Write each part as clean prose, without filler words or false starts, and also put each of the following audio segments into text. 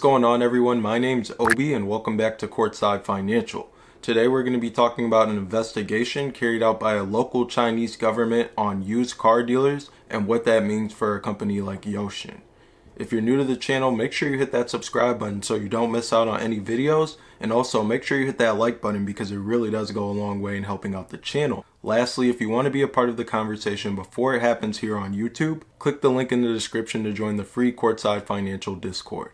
going on, everyone? My name's Obi and welcome back to Courtside Financial. Today we're going to be talking about an investigation carried out by a local Chinese government on used car dealers and what that means for a company like UXIN. If you're new to the channel, make sure you hit that subscribe button so you don't miss out on any videos, and also make sure you hit that like button because it really does go a long way in helping out the channel. Lastly, if you want to be a part of the conversation before it happens here on YouTube, click the link in the description to join the free Courtside Financial Discord.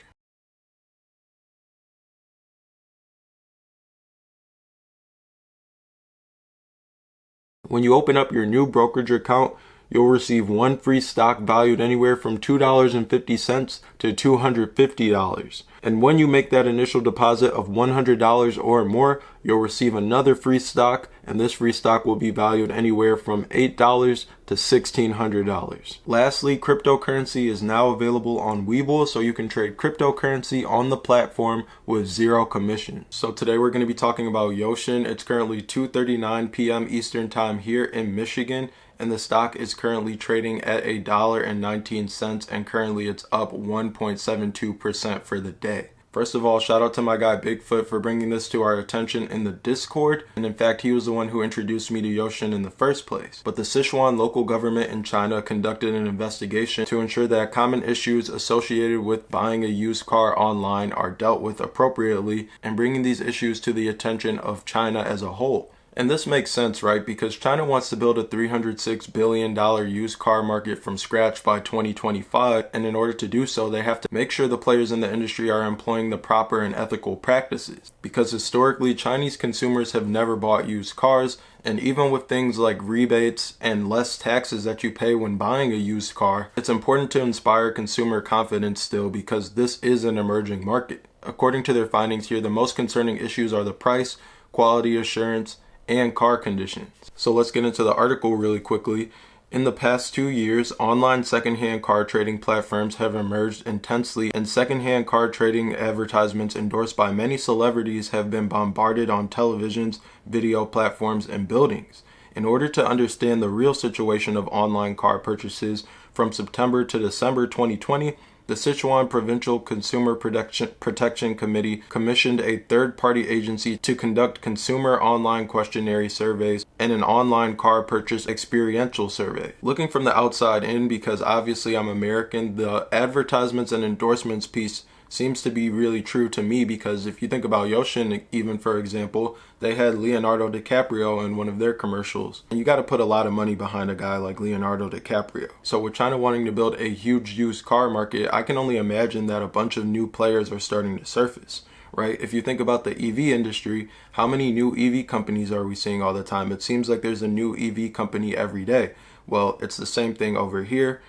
When you open up your new brokerage account, you'll receive one free stock valued anywhere from $2.50 to $250. And when you make that initial deposit of $100 or more, you'll receive another free stock, and this free stock will be valued anywhere from $8 to $1,600. Lastly, cryptocurrency is now available on WeBull, so you can trade cryptocurrency on the platform with zero commission. So today we're going to be talking about UXIN. It's currently 2:39 p.m. Eastern Time here in Michigan, and the stock is currently trading at $1.19, and currently it's up 1.72% for the day. First of all, shout out to my guy Bigfoot for bringing this to our attention in the Discord, and in fact he was the one who introduced me to UXIN in the first place. But the Sichuan local government in China conducted an investigation to ensure that common issues associated with buying a used car online are dealt with appropriately, and bringing these issues to the attention of China as a whole. And this makes sense, right? Because China wants to build a $306 billion used car market from scratch by 2025. And in order to do so, they have to make sure the players in the industry are employing the proper and ethical practices. Because historically, Chinese consumers have never bought used cars. And even with things like rebates and less taxes that you pay when buying a used car, it's important to inspire consumer confidence still, because this is an emerging market. According to their findings here, the most concerning issues are the price, quality assurance, and car conditions. So let's get into the article really quickly. In the past 2 years, online secondhand car trading platforms have emerged intensely, and secondhand car trading advertisements endorsed by many celebrities have been bombarded on televisions, video platforms, and buildings. In order to understand the real situation of online car purchases from September to December 2020, the Sichuan Provincial Consumer Protection Committee commissioned a third-party agency to conduct consumer online questionnaire surveys and an online car purchase experiential survey. Looking from the outside in, because obviously I'm American, the advertisements and endorsements piece seems to be really true to me, because if you think about UXIN, even for example, they had Leonardo DiCaprio in one of their commercials. And you got to put a lot of money behind a guy like Leonardo DiCaprio. So with China wanting to build a huge used car market, I can only imagine that a bunch of new players are starting to surface, right? If you think about the EV industry, how many new EV companies are we seeing all the time? It seems like there's a new EV company every day. Well, it's the same thing over here.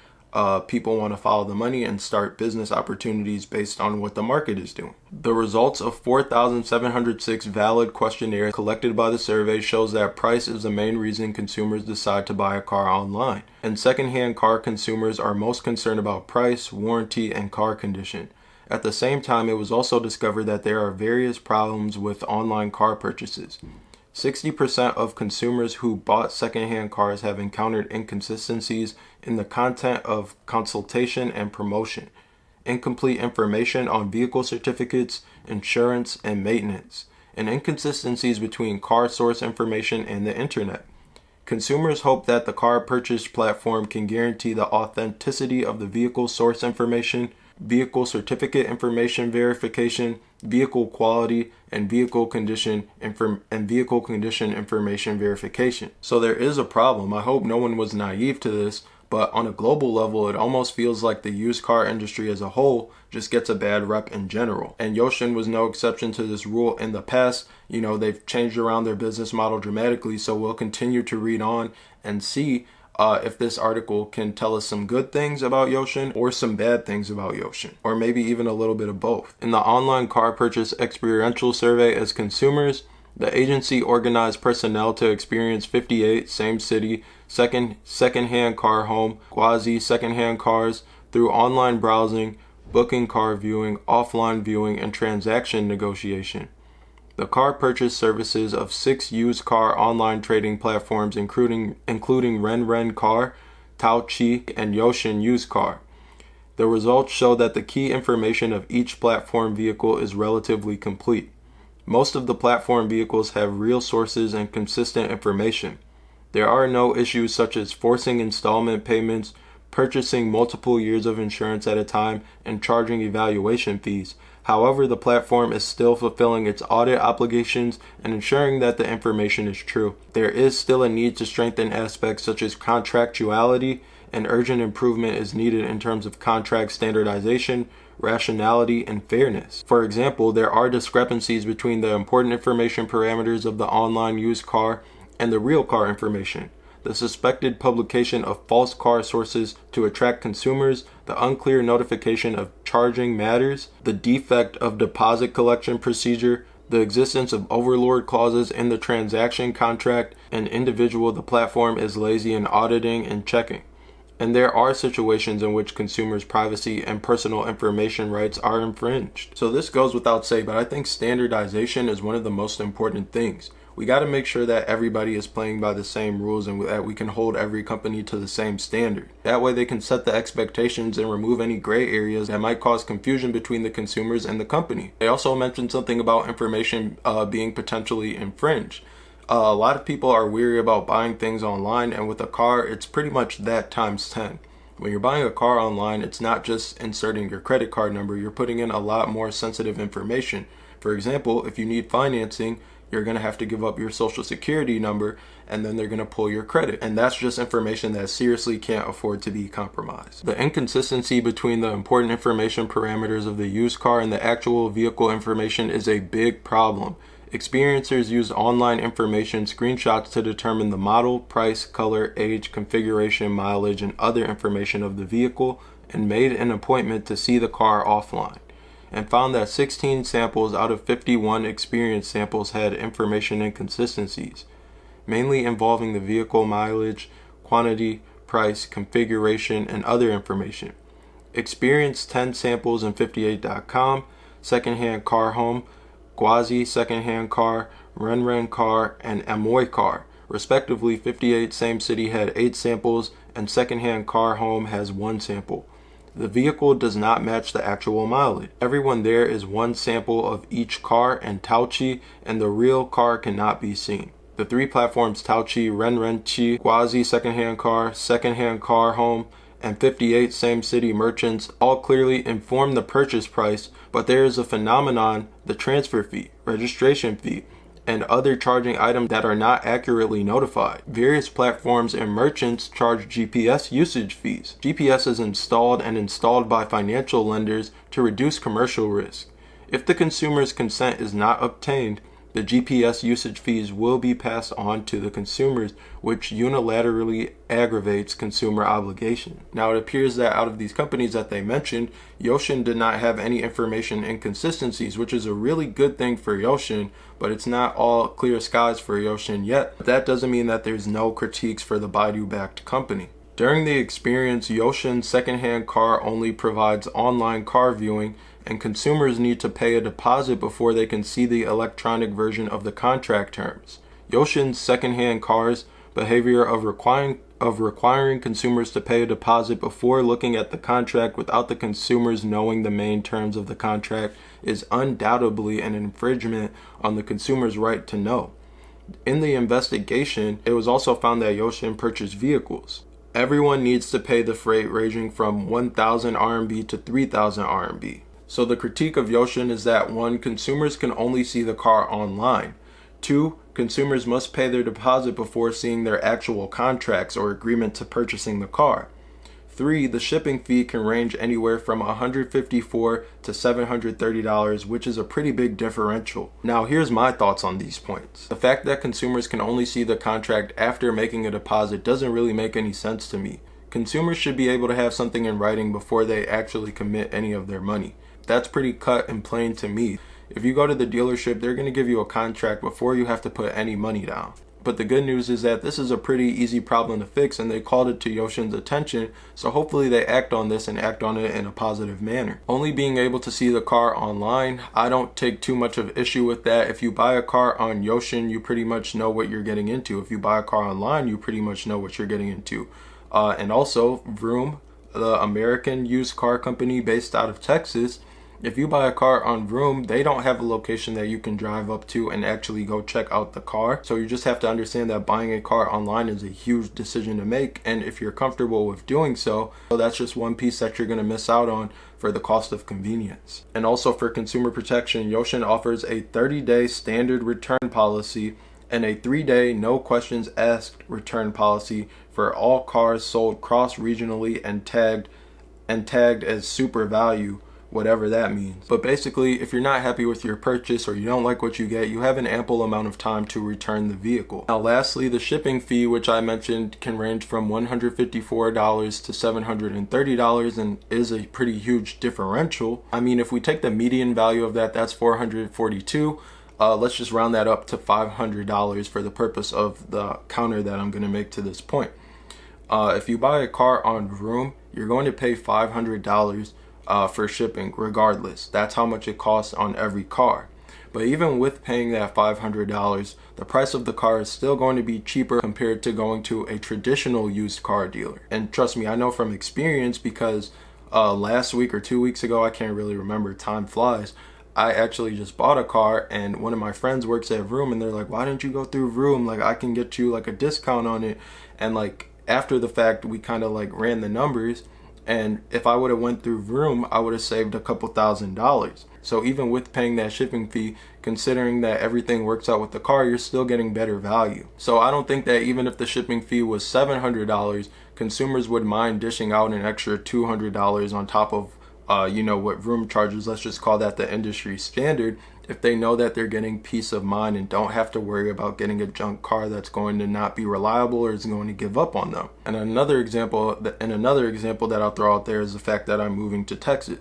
People want to follow the money and start business opportunities based on what the market is doing. The results of 4,706 valid questionnaires collected by the survey shows that price is the main reason consumers decide to buy a car online. And secondhand car consumers are most concerned about price, warranty, and car condition. At the same time, it was also discovered that there are various problems with online car purchases. 60% of consumers who bought secondhand cars have encountered inconsistencies in the content of consultation and promotion, incomplete information on vehicle certificates, insurance, and maintenance, and inconsistencies between car source information and the internet. Consumers hope that the car purchase platform can guarantee the authenticity of the vehicle source information, vehicle certificate information verification, vehicle quality, and vehicle condition information verification. So there is a problem. I hope no one was naive to this, but on a global level, it almost feels like the used car industry as a whole just gets a bad rep in general. And UXIN was no exception to this rule in the past. You know, they've changed around their business model dramatically, so we'll continue to read on and see if this article can tell us some good things about UXIN or some bad things about UXIN, or maybe even a little bit of both. In the online car purchase experiential survey as consumers, the agency organized personnel to experience 58 same city second-hand car home quasi second-hand cars through online browsing, booking car viewing, offline viewing, and transaction negotiation. The car purchase services of 6 used car online trading platforms, including Ren Car, Tao Chi, and UXIN Used Car. The results show that the key information of each platform vehicle is relatively complete. Most of the platform vehicles have real sources and consistent information. There are no issues such as forcing installment payments, purchasing multiple years of insurance at a time, and charging evaluation fees. However, the platform is still fulfilling its audit obligations and ensuring that the information is true. There is still a need to strengthen aspects such as contractuality, and urgent improvement is needed in terms of contract standardization, rationality, and fairness. For example, there are discrepancies between the important information parameters of the online used car and the real car information, the suspected publication of false car sources to attract consumers, the unclear notification of charging matters, the defect of deposit collection procedure, the existence of overlord clauses in the transaction contract, and individual the platform is lazy in auditing and checking. And there are situations in which consumers' privacy and personal information rights are infringed. So this goes without saying, but I think standardization is one of the most important things. We got to make sure that everybody is playing by the same rules and that we can hold every company to the same standard. That way they can set the expectations and remove any gray areas that might cause confusion between the consumers and the company. They also mentioned something about information being potentially infringed. A lot of people are weary about buying things online, and with a car, it's pretty much that times 10. When you're buying a car online, it's not just inserting your credit card number, you're putting in a lot more sensitive information. For example, if you need financing, you're going to have to give up your social security number, and then they're going to pull your credit. And that's just information that seriously can't afford to be compromised. The inconsistency between the important information parameters of the used car and the actual vehicle information is a big problem. Experiencers use online information screenshots to determine the model, price, color, age, configuration, mileage, and other information of the vehicle, and made an appointment to see the car offline, and found that 16 samples out of 51 experience samples had information inconsistencies, mainly involving the vehicle mileage, quantity, price, configuration, and other information. Experience 10 samples in 58.com, Secondhand Car Home, Gwazi Secondhand Car, Renren Car, and Amoy Car. Respectively, 58 Same City had 8 samples, and Secondhand Car Home has 1 sample. The vehicle does not match the actual mileage. Everyone there is 1 sample of each car and Tauchi, and the real car cannot be seen. The 3 platforms Tauchi, Renrenchi, Gwazi Secondhand Car Home, and 58 Same City merchants all clearly inform the purchase price, but there is a phenomenon, the transfer fee, registration fee, and other charging items that are not accurately notified. Various platforms and merchants charge GPS usage fees. GPS is installed by financial lenders to reduce commercial risk. If the consumer's consent is not obtained, the GPS usage fees will be passed on to the consumers, which unilaterally aggravates consumer obligation. Now, it appears that out of these companies that they mentioned, UXIN did not have any information inconsistencies, which is a really good thing for UXIN, but it's not all clear skies for UXIN yet. But that doesn't mean that there's no critiques for the Baidu-backed company. During the experience, UXIN Secondhand Car only provides online car viewing, and consumers need to pay a deposit before they can see the electronic version of the contract terms. UXIN's Secondhand Car's behavior of requiring consumers to pay a deposit before looking at the contract without the consumers knowing the main terms of the contract is undoubtedly an infringement on the consumer's right to know. In the investigation, it was also found that UXIN purchased vehicles. Everyone needs to pay the freight ranging from 1,000 RMB to 3,000 RMB. So the critique of UXIN is that 1. Consumers can only see the car online. 2. Consumers must pay their deposit before seeing their actual contracts or agreement to purchasing the car. 3. The shipping fee can range anywhere from $154 to $730, which is a pretty big differential. Now, here's my thoughts on these points. The fact that consumers can only see the contract after making a deposit doesn't really make any sense to me. Consumers should be able to have something in writing before they actually commit any of their money. That's pretty cut and plain to me. If you go to the dealership, they're going to give you a contract before you have to put any money down. But the good news is that this is a pretty easy problem to fix, and they called it to UXIN's attention, so hopefully they act on this and act on it in a positive manner. Only being able to see the car online, I don't take too much of issue with that. If you buy a car on UXIN, you pretty much know what you're getting into. If you buy a car online, you pretty much know what you're getting into. And also, Vroom, the American used car company based out of Texas, if you buy a car on Vroom, they don't have a location that you can drive up to and actually go check out the car. So you just have to understand that buying a car online is a huge decision to make. And if you're comfortable with doing so, that's just one piece that you're going to miss out on for the cost of convenience. And also for consumer protection, UXIN offers a 30-day standard return policy and a 3-day no questions asked return policy for all cars sold cross-regionally and tagged as super value, whatever that means. But basically, if you're not happy with your purchase or you don't like what you get, you have an ample amount of time to return the vehicle. Now lastly, the shipping fee, which I mentioned, can range from $154 to $730 and is a pretty huge differential. I mean, if we take the median value of that, that's $442. Let's just round that up to $500 for the purpose of the counter that I'm going to make to this point. If you buy a car on Vroom, you're going to pay $500 for shipping regardless. That's how much it costs on every car. But even with paying that $500, the price of the car is still going to be cheaper compared to going to a traditional used car dealer. And trust me, I know from experience, because last week or 2 weeks ago, I can't really remember, time flies, I actually just bought a car, and one of my friends works at Vroom, and they're like, why didn't you go through Vroom? Like, I can get you like a discount on it. And like after the fact, we kind of like ran the numbers, and if I would have went through Vroom, I would have saved a couple $1,000s. So even with paying that shipping fee, considering that everything works out with the car, you're still getting better value. So I don't think that even if the shipping fee was $700, consumers would mind dishing out an extra $200 on top of what Vroom charges. Let's just call that the industry standard, if they know that they're getting peace of mind and don't have to worry about getting a junk car that's going to not be reliable or is going to give up on them. And another example that I'll throw out there is the fact that I'm moving to Texas.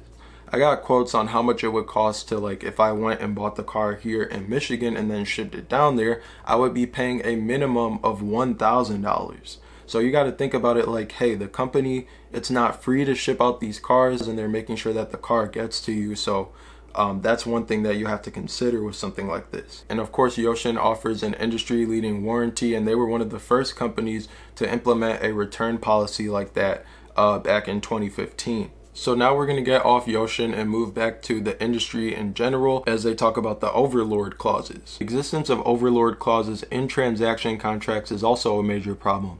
I got quotes on how much it would cost to, like, if I went and bought the car here in Michigan and then shipped it down there, I would be paying a minimum of $1,000. So you got to think about it like, hey, the company, it's not free to ship out these cars, and they're making sure that the car gets to you. So that's one thing that you have to consider with something like this. And of course, UXIN offers an industry-leading warranty, and they were one of the first companies to implement a return policy like that back in 2015. So now we're going to get off UXIN and move back to the industry in general as they talk about the overlord clauses. The existence of overlord clauses in transaction contracts is also a major problem.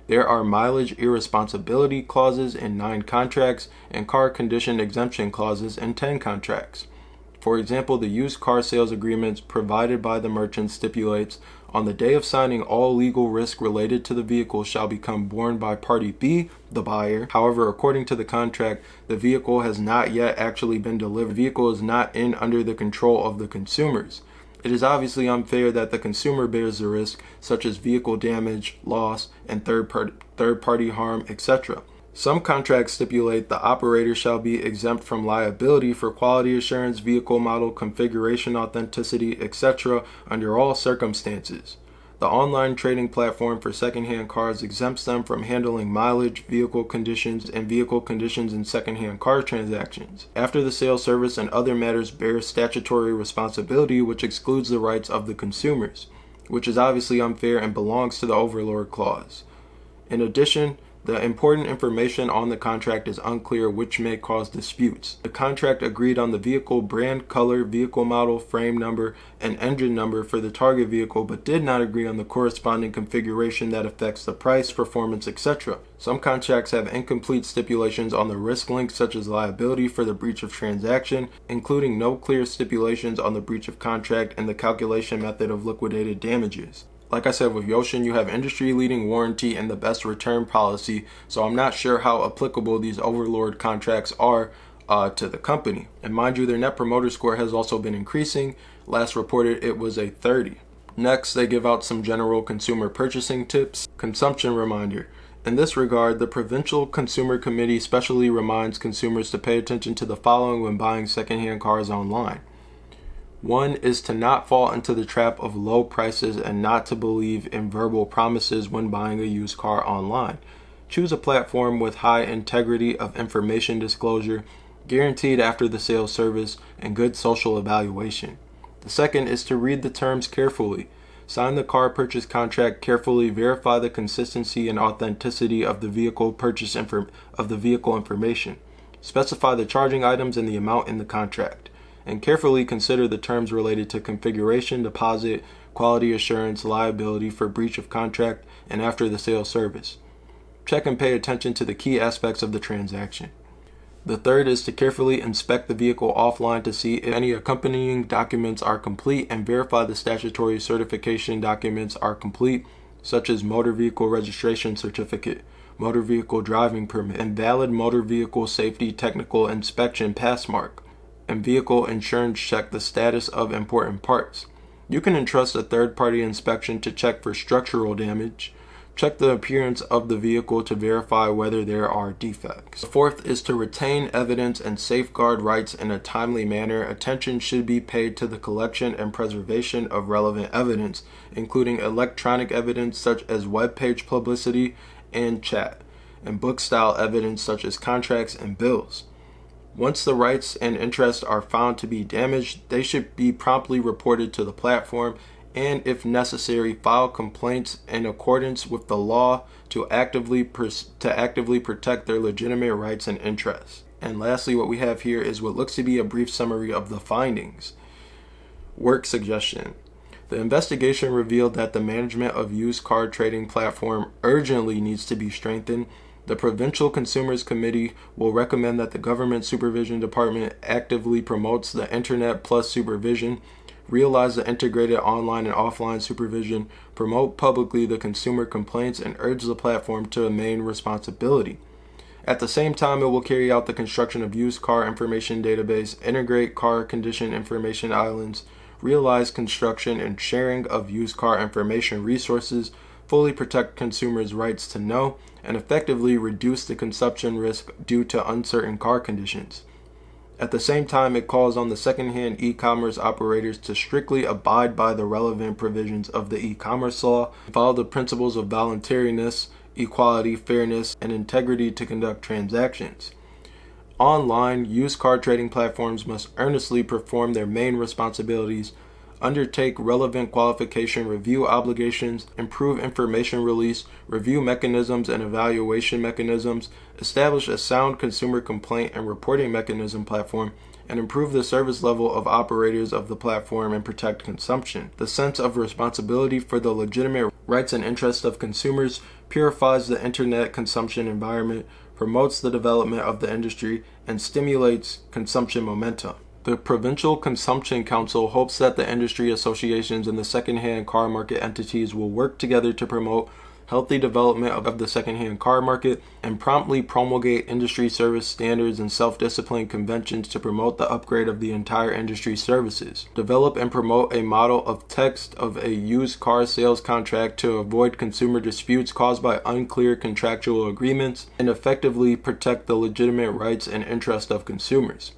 There are mileage irresponsibility clauses in 9 contracts and car condition exemption clauses in 10 contracts. For example, the used car sales agreements provided by the merchant stipulates, on the day of signing, all legal risk related to the vehicle shall become borne by party B, the buyer. However, according to the contract, the vehicle has not yet actually been delivered. The vehicle is not under the control of the consumers. It is obviously unfair that the consumer bears the risk, such as vehicle damage, loss, and third-party harm, etc. Some contracts stipulate the operator shall be exempt from liability for quality assurance, vehicle model, configuration, authenticity, etc. under all circumstances. The online trading platform for secondhand cars exempts them from handling mileage, vehicle conditions in secondhand car transactions. After the sale service and other matters bear statutory responsibility, which excludes the rights of the consumers, which is obviously unfair and belongs to the overlord clause. In addition, the important information on the contract is unclear, which may cause disputes. The contract agreed on the vehicle brand, color, vehicle model, frame number, and engine number for the target vehicle, but did not agree on the corresponding configuration that affects the price, performance, etc. Some contracts have incomplete stipulations on the risk links, such as liability for the breach of transaction, including no clear stipulations on the breach of contract and the calculation method of liquidated damages. Like I said, with UXIN, you have industry-leading warranty and the best return policy, so I'm not sure how applicable these overlord contracts are to the company. And mind you, their net promoter score has also been increasing. Last reported, it was a 30. Next, they give out some general consumer purchasing tips. Consumption reminder. In this regard, the Provincial Consumer Committee specially reminds consumers to pay attention to the following when buying secondhand cars online. 1 is to not fall into the trap of low prices and not to believe in verbal promises when buying a used car online. Choose a platform with high integrity of information disclosure, guaranteed after the sale service, and good social evaluation. The second is to read the terms carefully. Sign the car purchase contract carefully, verify the consistency and authenticity of the vehicle information. Specify the charging items and the amount in the contract, and carefully consider the terms related to configuration, deposit, quality assurance, liability for breach of contract, and after the sale service. Check and pay attention to the key aspects of the transaction. The third is to carefully inspect the vehicle offline to see if any accompanying documents are complete and verify the statutory certification documents are complete, such as motor vehicle registration certificate, motor vehicle driving permit, and valid motor vehicle safety technical inspection pass mark, and vehicle insurance. Check the status of important parts. You can entrust a third-party inspection to check for structural damage. Check the appearance of the vehicle to verify whether there are defects. The fourth is to retain evidence and safeguard rights in a timely manner. Attention should be paid to the collection and preservation of relevant evidence, including electronic evidence such as web page publicity and chat, and book-style evidence such as contracts and bills. Once the rights and interests are found to be damaged, they should be promptly reported to the platform and, if necessary, file complaints in accordance with the law to actively protect their legitimate rights and interests. And lastly, what we have here is what looks to be a brief summary of the findings. Work suggestion. The investigation revealed that the management of used car trading platform urgently needs to be strengthened. The Provincial Consumers Committee will recommend that the Government Supervision Department actively promotes the Internet Plus supervision, realize the integrated online and offline supervision, promote publicly the consumer complaints, and urge the platform to remain responsibility. At the same time, it will carry out the construction of used car information database, integrate car condition information islands, realize construction and sharing of used car information resources, fully protect consumers' rights to know, and effectively reduce the consumption risk due to uncertain car conditions. At the same time, it calls on the second-hand e-commerce operators to strictly abide by the relevant provisions of the e-commerce law, follow the principles of voluntariness, equality, fairness, and integrity to conduct transactions. Online, used car trading platforms must earnestly perform their main responsibilities, undertake relevant qualification review obligations, improve information release, review mechanisms and evaluation mechanisms, establish a sound consumer complaint and reporting mechanism platform, and improve the service level of operators of the platform and protect consumption. The sense of responsibility for the legitimate rights and interests of consumers purifies the internet consumption environment, promotes the development of the industry, and stimulates consumption momentum. The Provincial Consumption Council hopes that the industry associations and the second-hand car market entities will work together to promote healthy development of the second-hand car market and promptly promulgate industry service standards and self-discipline conventions to promote the upgrade of the entire industry services. Develop and promote a model of text of a used car sales contract to avoid consumer disputes caused by unclear contractual agreements and effectively protect the legitimate rights and interests of consumers.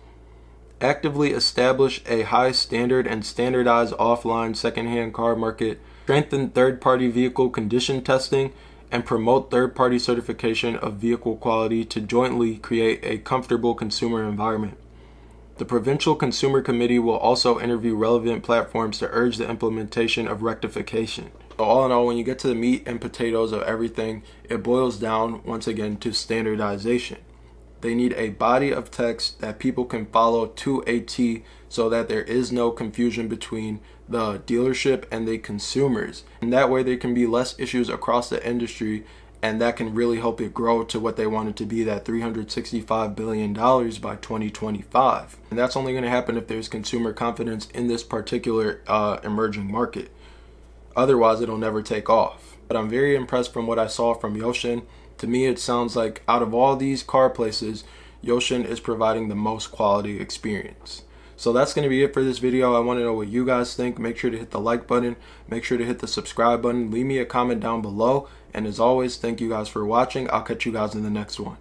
Actively establish a high standard and standardize offline secondhand car market, strengthen third-party vehicle condition testing, and promote third-party certification of vehicle quality to jointly create a comfortable consumer environment. The Provincial Consumer Committee will also interview relevant platforms to urge the implementation of rectification. So all in all, when you get to the meat and potatoes of everything, it boils down once again to standardization. They need a body of text that people can follow to a T so that there is no confusion between the dealership and the consumers. And that way there can be less issues across the industry, and that can really help it grow to what they want it to be, that $365 billion by 2025. And that's only going to happen if there's consumer confidence in this particular emerging market. Otherwise, it'll never take off. But I'm very impressed from what I saw from UXIN. To me, it sounds like out of all these car places, UXIN is providing the most quality experience. So that's going to be it for this video. I want to know what you guys think. Make sure to hit the like button. Make sure to hit the subscribe button. Leave me a comment down below. And as always, thank you guys for watching. I'll catch you guys in the next one.